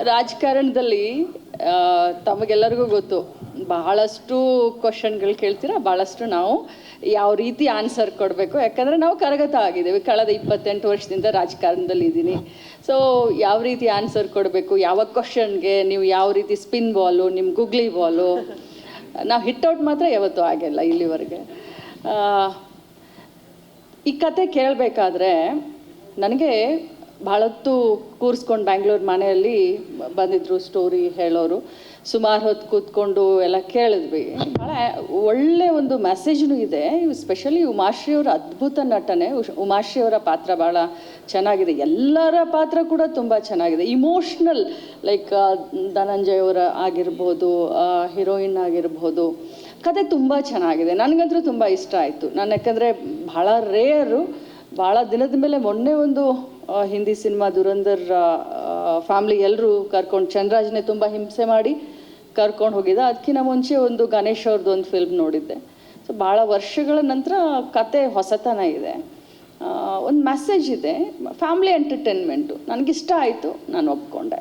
ರಾಜಕಾರಣದಲ್ಲಿ ತಮಗೆಲ್ಲರಿಗೂ ಗೊತ್ತು, ಬಹಳಷ್ಟು ಕ್ವಶನ್ಗಳು ಕೇಳ್ತೀರಾ, ಭಾಳಷ್ಟು ನಾವು ಯಾವ ರೀತಿ ಆನ್ಸರ್ ಕೊಡಬೇಕು. ಯಾಕಂದರೆ ನಾವು ಕರಗತ ಆಗಿದ್ದೇವೆ, ಕಳೆದ 28 ವರ್ಷದಿಂದ ರಾಜಕಾರಣದಲ್ಲಿ ಇದ್ದೀನಿ. ಸೊ ಯಾವ ರೀತಿ ಆನ್ಸರ್ ಕೊಡಬೇಕು, ಯಾವ ಕ್ವಶನ್ಗೆ ನೀವು ಯಾವ ರೀತಿ ಸ್ಪಿನ್ ಬಾಲು, ನಿಮ್ಮ ಗುಗ್ಲಿ ಬಾಲು, ನಾವು ಹಿಟ್ಔಟ್ ಮಾತ್ರ ಯಾವತ್ತೂ ಆಗಿಲ್ಲ ಇಲ್ಲಿವರೆಗೆ. ಈ ಕತೆ ಕೇಳಬೇಕಾದ್ರೆ ನನಗೆ ಭಾಳೊತ್ತು ಕೂರಿಸ್ಕೊಂಡು ಬ್ಯಾಂಗ್ಳೂರು ಮನೆಯಲ್ಲಿ ಬಂದಿದ್ದರು ಸ್ಟೋರಿ ಹೇಳೋರು. ಸುಮಾರು ಹೊತ್ತು ಕೂತ್ಕೊಂಡು ಎಲ್ಲ ಕೇಳಿದ್ವಿ. ಭಾಳ ಒಳ್ಳೆ ಒಂದು ಮೆಸೇಜ್ನೂ ಇದೆ. ಸ್ಪೆಷಲಿ ಉಮಾಶ್ರೀಯವರ ಅದ್ಭುತ ನಟನೆ. ಉಮಾಶ್ರೀಯವರ ಪಾತ್ರ ಭಾಳ ಚೆನ್ನಾಗಿದೆ, ಎಲ್ಲರ ಪಾತ್ರ ಕೂಡ ತುಂಬ ಚೆನ್ನಾಗಿದೆ. ಇಮೋಷ್ನಲ್, ಲೈಕ್ ಧನಂಜಯ್ ಅವರ ಆಗಿರ್ಬೋದು, ಹೀರೋಯಿನ್ ಆಗಿರ್ಬೋದು, ಕತೆ ತುಂಬ ಚೆನ್ನಾಗಿದೆ. ನನಗಂತೂ ತುಂಬ ಇಷ್ಟ ಆಯಿತು. ನಾನು ಯಾಕಂದರೆ ಭಾಳ ರೇರು, ಭಾಳ ದಿನದ ಮೇಲೆ ಮೊನ್ನೆ ಒಂದು ಹಿಂದಿ ಸಿನಿಮಾ ದುರಂಧರ್ ಫ್ಯಾಮ್ಲಿ ಎಲ್ಲರೂ ಕರ್ಕೊಂಡು, ಚಂದ್ರರಾಜ್ನೇ ತುಂಬ ಹಿಂಸೆ ಮಾಡಿ ಕರ್ಕೊಂಡು ಹೋಗಿದ್ದ. ಅದಕ್ಕಿಂತ ಮುಂಚೆ ಒಂದು ಗಣೇಶ್ ಅವ್ರದ್ದು ಒಂದು ಫಿಲ್ಮ್ ನೋಡಿದ್ದೆ. ಸೊ ಭಾಳ ವರ್ಷಗಳ ನಂತರ ಕತೆ ಹೊಸತನ ಇದೆ, ಒಂದು ಮೆಸೇಜ್ ಇದೆ, ಫ್ಯಾಮ್ಲಿ ಎಂಟರ್ಟೈನ್ಮೆಂಟು. ನನಗಿಷ್ಟ ಆಯಿತು, ನಾನು ಒಪ್ಕೊಂಡೆ.